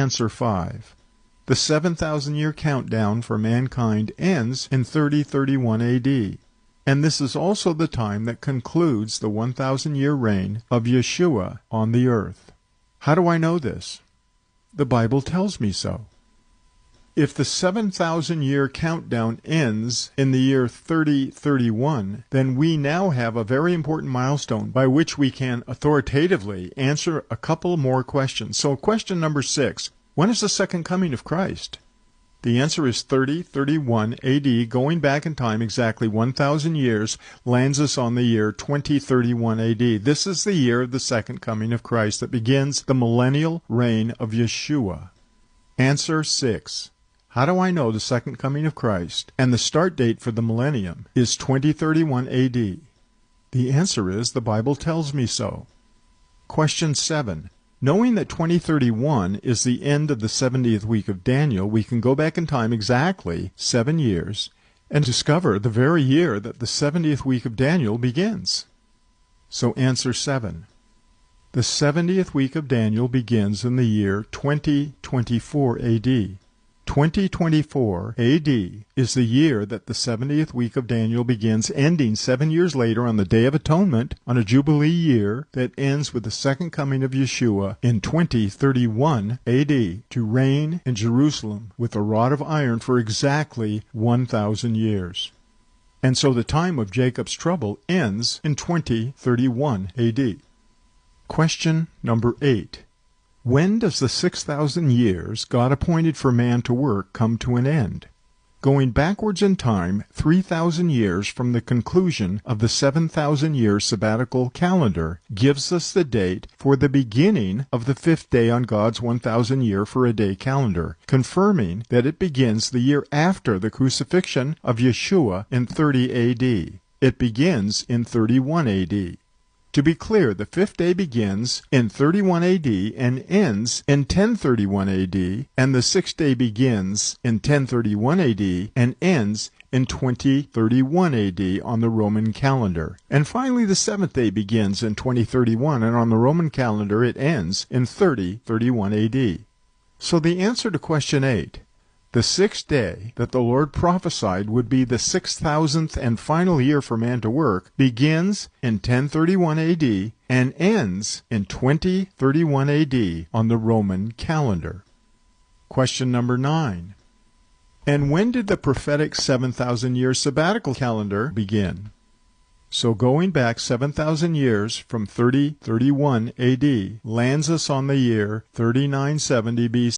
Answer 5. The 7,000-year countdown for mankind ends in 3031 AD, and this is also the time that concludes the 1,000-year reign of Yeshua on the earth. How do I know this? The Bible tells me so. If the 7,000-year countdown ends in the year 3031, then we now have a very important milestone by which we can authoritatively answer a couple more questions. So question number 6, when is the second coming of Christ? The answer is 3031 AD, going back in time exactly 1,000 years, lands us on the year 2031 AD. This is the year of the second coming of Christ that begins the millennial reign of Yeshua. Answer 6. How do I know the second coming of Christ and the start date for the millennium is 2031 AD? The answer is the Bible tells me so. Question 7. Knowing that 2031 is the end of the 70th week of Daniel, we can go back in time exactly 7 years and discover the very year that the 70th week of Daniel begins. So answer 7. The 70th week of Daniel begins in the year 2024 AD. 2024 AD is the year that the 70th week of Daniel begins, ending 7 years later on the Day of Atonement, on a Jubilee year that ends with the second coming of Yeshua in 2031 AD to reign in Jerusalem with a rod of iron for exactly 1,000 years. And so the time of Jacob's trouble ends in 2031 AD. Question number 8. When does the 6,000 years God appointed for man to work come to an end? Going backwards in time 3,000 years from the conclusion of the 7,000-year sabbatical calendar gives us the date for the beginning of the 5th day on God's 1,000-year for a day calendar, confirming that it begins the year after the crucifixion of Yeshua in 30 AD. It begins in 31 AD. To be clear, the 5th day begins in 31 AD and ends in 1031 AD, and the 6th day begins in 1031 AD and ends in 2031 AD on the Roman calendar. And finally, the 7th day begins in 2031, and on the Roman calendar it ends in 3031 AD. So the answer to question 8, the 6th day that the Lord prophesied would be the 6,000th and final year for man to work, begins in 1031 AD and ends in 2031 AD on the Roman calendar. Question number 9. And when did the prophetic 7,000-year sabbatical calendar begin? So going back 7,000 years from 3031 AD lands us on the year 3970 BC.